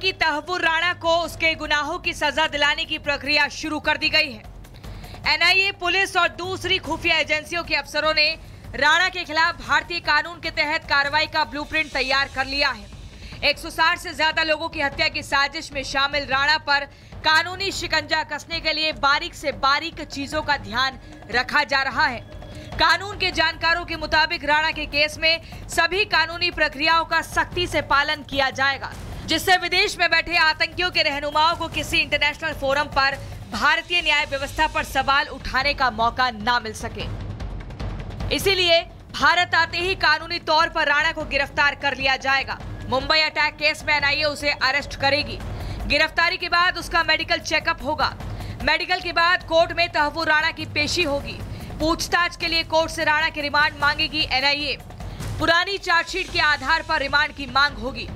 कि तहव्वुर राणा को उसके गुनाहों की सजा दिलाने की प्रक्रिया शुरू कर दी गई है। एनआईए, पुलिस और दूसरी खुफिया एजेंसियों के अफसरों ने राणा के खिलाफ भारतीय कानून के तहत कार्रवाई का ब्लूप्रिंट तैयार कर लिया है। 160 से ज्यादा लोगों की हत्या की साजिश में शामिल राणा पर कानूनी शिकंजा कसने के लिए बारीक से बारीक चीजों का ध्यान रखा जा रहा है। कानून के जानकारों के मुताबिक राणा के केस में सभी कानूनी प्रक्रियाओं का सख्ती से पालन किया जाएगा, जिससे विदेश में बैठे आतंकियों के रहनुमाओं को किसी इंटरनेशनल फोरम पर भारतीय न्याय व्यवस्था पर सवाल उठाने का मौका ना मिल सके। इसीलिए भारत आते ही कानूनी तौर पर राणा को गिरफ्तार कर लिया जाएगा। मुंबई अटैक केस में एनआईए उसे अरेस्ट करेगी। गिरफ्तारी के बाद उसका मेडिकल चेकअप होगा। मेडिकल के बाद कोर्ट में तहव्वुर राणा की पेशी होगी। पूछताछ के लिए कोर्ट से राणा की रिमांड मांगेगी एनआईए। पुरानी चार्जशीट के आधार पर रिमांड की मांग होगी।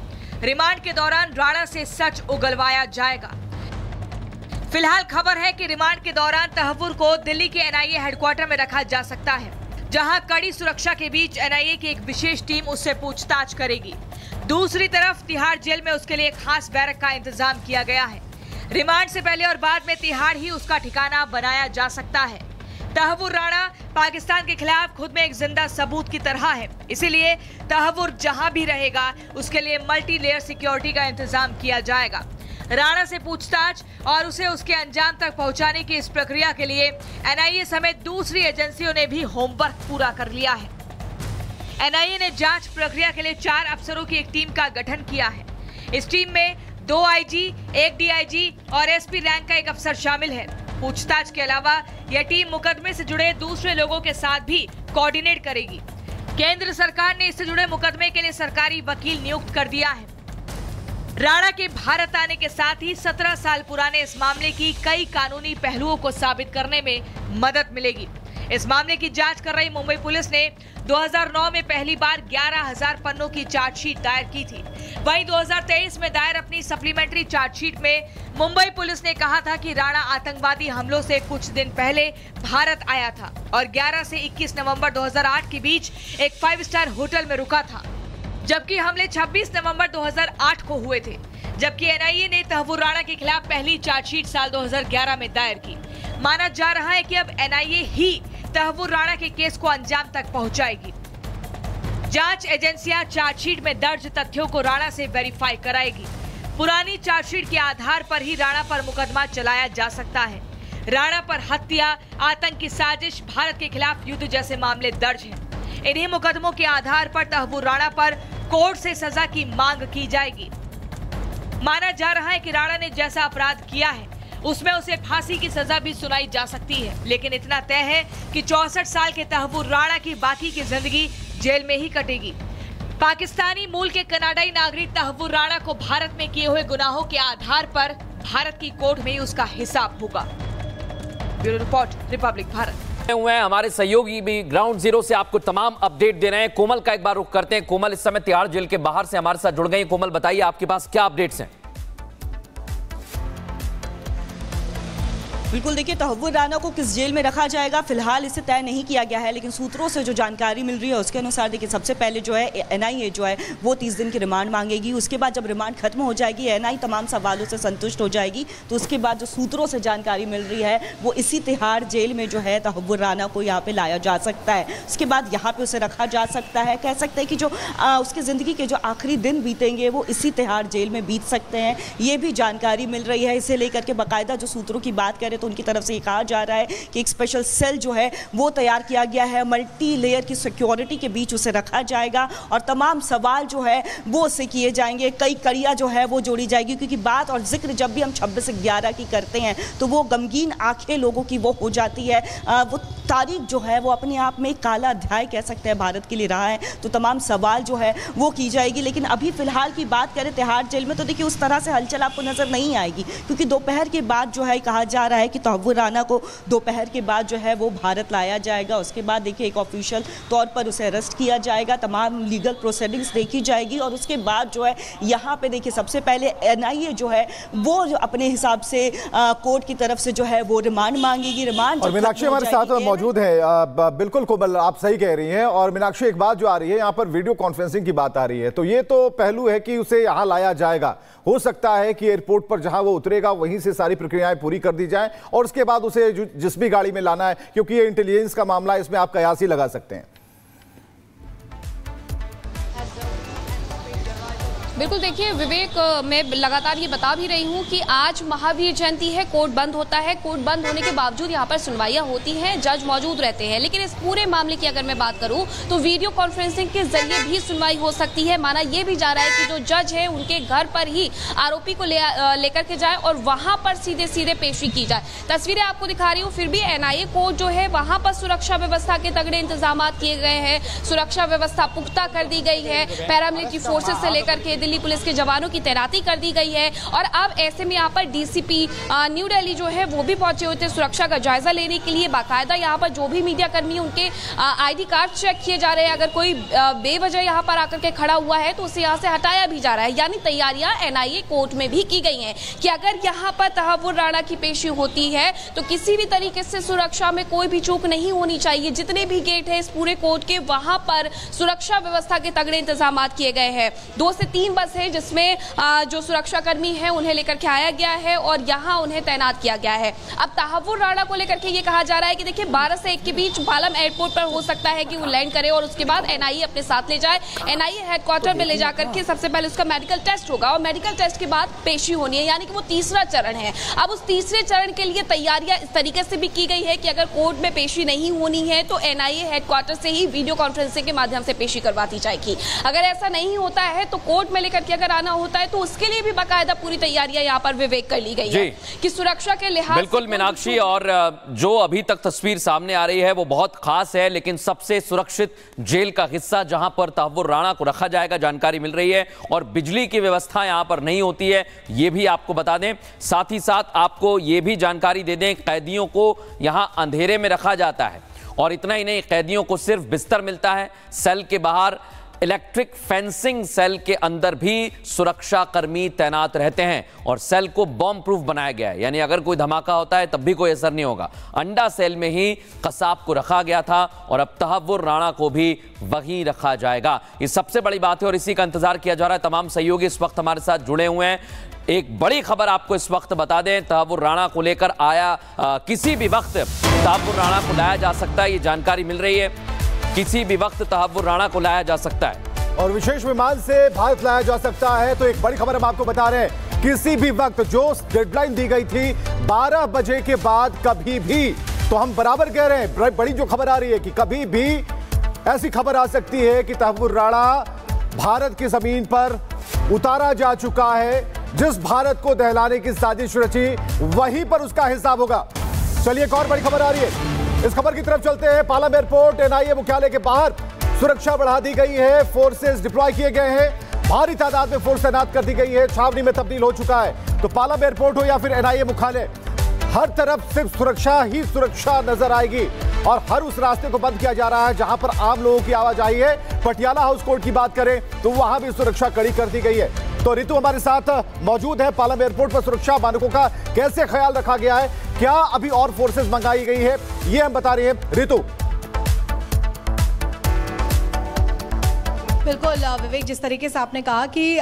रिमांड के दौरान राणा से सच उगलवाया जाएगा। फिलहाल खबर है कि रिमांड के दौरान तहव्वुर को दिल्ली के एनआईए हेडक्वार्टर में रखा जा सकता है, जहां कड़ी सुरक्षा के बीच एनआईए की एक विशेष टीम उससे पूछताछ करेगी। दूसरी तरफ तिहाड़ जेल में उसके लिए खास बैरक का इंतजाम किया गया है। रिमांड से पहले और बाद में तिहाड़ ही उसका ठिकाना बनाया जा सकता है। तहव्वुर राणा पाकिस्तान के खिलाफ खुद में एक जिंदा सबूत की तरह है, इसीलिए तहव्वुर जहां भी रहेगा उसके लिए मल्टी लेयर सिक्योरिटी का इंतजाम किया जाएगा। राणा से पूछताछ और उसे उसके अंजाम तक पहुंचाने की इस प्रक्रिया के लिए एनआईए समेत दूसरी एजेंसियों ने भी होमवर्क पूरा कर लिया है। एनआईए ने जांच प्रक्रिया के लिए 4 अफसरों की एक टीम का गठन किया है। इस टीम में 2 आईजी, 1 डीआईजी और एसपी रैंक का एक अफसर शामिल है। पूछताछ के अलावा यह टीम मुकदमे से जुड़े दूसरे लोगों के साथ भी कोऑर्डिनेट करेगी। केंद्र सरकार ने इससे जुड़े मुकदमे के लिए सरकारी वकील नियुक्त कर दिया है। राणा के भारत आने के साथ ही 17 साल पुराने इस मामले की कई कानूनी पहलुओं को साबित करने में मदद मिलेगी। इस मामले की जांच कर रही मुंबई पुलिस ने 2009 में पहली बार 11,000 पन्नों की चार्जशीट दायर की थी। वहीं 2023 में दायर अपनी सप्लीमेंट्री चार्जशीट में मुंबई पुलिस ने कहा था कि राणा आतंकवादी हमलों से कुछ दिन पहले भारत आया था और 11 से 21 नवंबर 2008 के बीच एक 5 स्टार होटल में रुका था, जबकि हमले 26 नवंबर 2008 को हुए थे। जबकि एनआईए ने तहव्वुर राणा के खिलाफ पहली चार्जशीट साल 2011 में दायर की। माना जा रहा है कि अब एनआईए ही तहव्वुर राणा के केस को अंजाम तक पहुंचाएगी। जांच एजेंसियां चार्जशीट में दर्ज तथ्यों को राणा से वेरीफाई कराएगी। पुरानी चार्जशीट के आधार पर ही राणा पर मुकदमा चलाया जा सकता है। राणा पर हत्या, आतंक की साजिश, भारत के खिलाफ युद्ध जैसे मामले दर्ज हैं। इन्हीं मुकदमों के आधार पर तहव्वुर राणा पर कोर्ट से सजा की मांग की जाएगी। माना जा रहा है कि राणा ने जैसा अपराध किया है उसमें उसे फांसी की सजा भी सुनाई जा सकती है, लेकिन इतना तय है कि 64 साल के तहव्वुर राणा की बाकी की जिंदगी जेल में ही कटेगी। पाकिस्तानी मूल के कनाडाई नागरिक तहव्वुर राणा को भारत में किए हुए गुनाहों के आधार पर भारत की कोर्ट में उसका हिसाब होगा। Bureau report, Republic Bharat. हुए हैं हमारे सहयोगी भी ग्राउंड जीरो से आपको तमाम अपडेट दे रहे हैं। कोमल का एक बार रुख करते हैं। कोमल इस समय तिहाड़ जेल के बाहर से हमारे साथ जुड़ गई। कोमल, बताइए आपके पास क्या अपडेट्स हैं? बिल्कुल, देखिए तहव्वुर राणा को किस जेल में रखा जाएगा फिलहाल इसे तय नहीं किया गया है, लेकिन सूत्रों से जो जानकारी मिल रही है उसके अनुसार देखिए सबसे पहले जो है एनआईए जो है वो 30 दिन की रिमांड मांगेगी। उसके बाद जब रिमांड खत्म हो जाएगी, एनआईए तमाम सवालों से संतुष्ट हो जाएगी, तो उसके बाद जो सूत्रों से जानकारी मिल रही है वो इसी तिहाड़ जेल में जो है तहव्वुर राणा को यहाँ पे लाया जा सकता है। उसके बाद यहाँ पे उसे रखा जा सकता है। कह सकते हैं कि जो उसकी ज़िंदगी के जो आखिरी दिन बीतेंगे वो इसी तिहाड़ जेल में बीत सकते हैं, ये भी जानकारी मिल रही है। इसे लेकर के बाकायदा जो सूत्रों की बात करें तो उनकी तरफ से ये कहा जा रहा है कि एक स्पेशल सेल जो है वो तैयार किया गया है, मल्टी लेयर की सिक्योरिटी के बीच उसे रखा जाएगा और तमाम सवाल जो है वो उससे किए जाएंगे। कई कड़ियाँ जो है वो जोड़ी जाएगी, क्योंकि बात और जिक्र जब भी हम 26/11 की करते हैं तो वो गमगीन आंखें लोगों की वो हो जाती है। वो तारीख जो है वो अपने आप में काला अध्याय कह सकते हैं भारत के लिए रहा है, तो तमाम सवाल जो है वो की जाएगी। लेकिन अभी फिलहाल की बात करें तिहाड़ जेल में तो देखिए उस तरह से हलचल आपको नजर नहीं आएगी, क्योंकि दोपहर के बाद जो है कहा जा रहा है कि तहव्वुर राना को दोपहर के बाद जो है वो भारत लाया जाएगा। उसके बाद देखिए एक ऑफिशियल तौर पर उसे अरेस्ट किया जाएगा, तमाम लीगल प्रोसीडिंग्स देखी जाएगी और उसके बाद जो है यहाँ पे देखिए सबसे पहले एनआईए जो है वो अपने हिसाब से कोर्ट की तरफ से जो है वो रिमांड मांगेगी। रिमांड और मीनाक्षी हमारे साथ मौजूद है। बिल्कुल कोमल, आप सही कह रही हैं। और मीनाक्षी, एक बात जो आ रही है यहाँ पर वीडियो कॉन्फ्रेंसिंग की बात आ रही है, तो ये तो पहलू है कि उसे यहाँ लाया जाएगा। हो सकता है कि एयरपोर्ट पर जहां वो उतरेगा वहीं से सारी प्रक्रियाएं पूरी कर दी जाएं और उसके बाद उसे जिस भी गाड़ी में लाना है, क्योंकि ये इंटेलिजेंस का मामला है, इसमें आप कयास ही लगा सकते हैं। बिल्कुल, देखिए विवेक, मैं लगातार ये बता भी रही हूँ कि आज महावीर जयंती है, कोर्ट बंद होता है। कोर्ट बंद होने के बावजूद यहाँ पर सुनवाइयाँ होती हैं, जज मौजूद रहते हैं, लेकिन इस पूरे मामले की अगर मैं बात करूँ तो वीडियो कॉन्फ्रेंसिंग के जरिए भी सुनवाई हो सकती है। माना ये भी जा रहा है कि जो जज है उनके घर पर ही आरोपी को लेकर के जाए और वहां पर सीधे सीधे पेशी की जाए। तस्वीरें आपको दिखा रही हूँ। फिर भी एनआईए कोर्ट जो है वहां पर सुरक्षा व्यवस्था के तगड़े इंतजाम किए गए हैं, सुरक्षा व्यवस्था पुख्ता कर दी गई है। पैरामिलिट्री फोर्सेज से लेकर के दिल्ली पुलिस के जवानों की तैनाती कर दी गई है और अब ऐसे में यहाँ पर डीसीपी न्यू दिल्ली जो है वो भी पहुंचे हुए थे सुरक्षा का जायजा लेने के लिए। बाकायदा यहाँ पर जो भी मीडिया कर्मी उनके आईडी कार्ड चेक किए जा रहे हैं। अगर कोई बेवजह यहाँ पर आकर के खड़ा हुआ है तो उसे यहाँ से हटाया भी जा रहा है। यानी तैयारियां एनआईए कोर्ट में भी की गई हैं कि अगर यहाँ पर तहव्वुर राणा की पेशी होती है तो किसी भी तरीके से सुरक्षा में कोई भी चूक नहीं होनी चाहिए। जितने भी गेट है इस पूरे कोर्ट के, वहां पर सुरक्षा व्यवस्था के तगड़े इंतजाम किए गए हैं। 2 से 3 बस है जिसमें जो सुरक्षा कर्मी हैं उन्हें लेकर के आया गया है और यहां उन्हें तैनात किया गया है। अब तहव्वुर राणा को लेकर के ये कहा जा रहा है कि देखिए 12 से 1 के बीच पालम एयरपोर्ट पर हो सकता है कि वो लैंड करे और उसके बाद एनआईए अपने साथ ले जाए। एनआईए हेडक्वार्टर में ले जाकर के सबसे पहले उसका मेडिकल टेस्ट होगा और मेडिकल टेस्ट के बाद पेशी होनी है, यानी कि वो तीसरा चरण है। अब उस तीसरे चरण के लिए तैयारियां इस तरीके से भी की गई है कि अगर कोर्ट में पेशी नहीं होनी है तो एनआईए हेडक्वार्टर से ही वीडियो कॉन्फ्रेंसिंग के माध्यम से पेशी करवाती जाएगी। अगर ऐसा नहीं होता है तो कोर्ट में लेकर के अगर आना होता है तो उसके लिए भी बाकायदा पूरी तैयारियां यहाँ पर विवेक कर ली गई है कि सुरक्षा के लिहाज। बिल्कुल मीनाक्षी, और जो अभी तक तस्वीर सामने आ रही है वो बहुत खास है, लेकिन सबसे सुरक्षित जेल का हिस्सा जहां पर तहव्वुर राणा को रखा जाएगा जानकारी मिल रही है और बिजली की व्यवस्था यहां पर नहीं होती है, ये भी आपको बता दें। साथ ही साथ आपको ये भी जानकारी दे दें, कैदियों को यहां अंधेरे में रखा जाता है और इतना ही नहीं, कैदियों को सिर्फ बिस्तर मिलता है। सेल के बाहर इलेक्ट्रिक फेंसिंग सेल के अंदर भी सुरक्षा कर्मी तैनात रहते हैं और सेल को बॉम्ब प्रूफ बनाया गया है, यानी अगर कोई धमाका होता है तब भी कोई असर नहीं होगा। अंडा सेल में ही कसाब को रखा गया था और अब तहव्वुर राणा को भी वहीं रखा जाएगा। ये सबसे बड़ी बात है और इसी का इंतजार किया जा रहा है। तमाम सहयोगी इस वक्त हमारे साथ जुड़े हुए हैं। एक बड़ी खबर आपको इस वक्त बता दें, तहव्वुर राणा को लेकर किसी भी वक्त तहव्वुर राणा को लाया जा सकता है, ये जानकारी मिल रही है। किसी भी वक्त तहव्वुर राणा को लाया जा सकता है और विशेष विमान से भारत लाया जा सकता है। तो एक बड़ी खबर हम आपको बता रहे हैं, किसी भी वक्त जो डेडलाइन दी गई थी 12 बजे के बाद कभी भी, तो हम बराबर कह रहे हैं, बड़ी जो खबर आ रही है कि कभी भी ऐसी खबर आ सकती है कि तहव्वुर राणा भारत की जमीन पर उतारा जा चुका है। जिस भारत को दहलाने की साजिश रची वहीं पर उसका हिसाब होगा। चलिए एक और बड़ी खबर आ रही है, इस खबर की तरफ चलते हैं। पालम एयरपोर्ट एनआईए मुख्यालय के बाहर सुरक्षा बढ़ा दी गई है, फोर्सेस डिप्लॉय किए गए हैं, भारी तादाद में फोर्स तैनात कर दी गई है, छावनी में तब्दील हो चुका है। तो पालम एयरपोर्ट हो या फिर एनआईए मुख्यालय, हर तरफ सिर्फ सुरक्षा ही सुरक्षा नजर आएगी और हर उस रास्ते को बंद किया जा रहा है जहां पर आम लोगों की आवाजाही है। पटियाला हाउस कोर्ट की बात करें तो वहां भी सुरक्षा कड़ी कर दी गई है। तो रितु हमारे साथ मौजूद है। पालम एयरपोर्ट पर सुरक्षा मानकों का कैसे ख्याल रखा गया है, क्या अभी और फोर्सेस मंगाई गई है, ये हम बता रहे हैं रितु। बिल्कुल विवेक, जिस तरीके से आपने कहा कि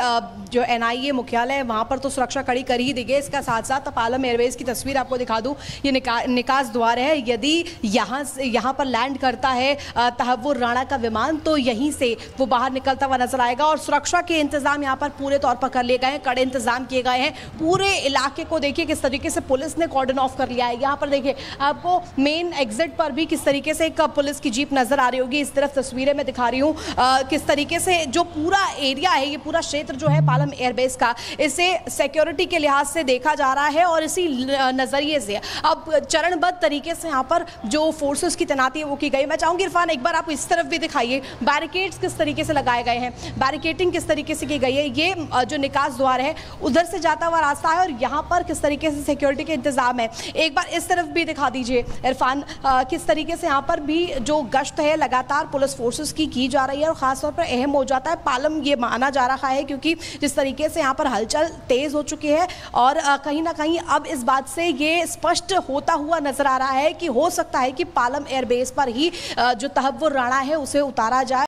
जो एनआईए मुख्यालय है वहाँ पर तो सुरक्षा कड़ी कर ही दी गई। इसका साथ साथ पालम एयरवेज की तस्वीर आपको दिखा दूँ, ये निकास द्वार है। यदि यहाँ पर लैंड करता है तहव्वुर राणा का विमान तो यहीं से वो बाहर निकलता हुआ नजर आएगा और सुरक्षा के इंतजाम यहाँ पर पूरे तौर पर कर लिए गए हैं, कड़े इंतजाम किए गए हैं। पूरे इलाके को देखिए किस तरीके से पुलिस ने कॉर्डन ऑफ कर लिया है। यहाँ पर देखिए आपको मेन एग्जिट पर भी किस तरीके से एक पुलिस की जीप नजर आ रही होगी। इस तरफ तस्वीरें मैं दिखा रही हूँ किस तरीके से जो पूरा एरिया है, ये पूरा क्षेत्र जो है पालम एयरबेस का, इसे सिक्योरिटी के लिहाज से देखा जा रहा है और इसी नजरिए से अब चरणबद्ध तरीके से यहाँ पर जो फोर्सेस की तैनाती है वो की गई। मैं चाहूंगी इरफान एक बार आप इस तरफ भी दिखाइए, बैरिकेड्स किस तरीके से लगाए गए हैं, बैरिकेटिंग किस तरीके से की गई है। ये जो निकास द्वार है उधर से जाता हुआ रास्ता है और यहाँ पर किस तरीके से सिक्योरिटी के इंतजाम है। एक बार इस तरफ भी दिखा दीजिए इरफान, किस तरीके से यहाँ पर भी जो गश्त है लगातार पुलिस फोर्सेस की जा रही है और खासतौर पर अहम हो जाता है पालम, ये माना जा रहा है क्योंकि जिस तरीके से यहाँ पर हलचल तेज हो चुकी है और कहीं ना कहीं अब इस बात से ये स्पष्ट होता हुआ नजर आ रहा है कि हो सकता है कि पालम एयरबेस पर ही जो तहव्वुर राणा है उसे उतारा जाए।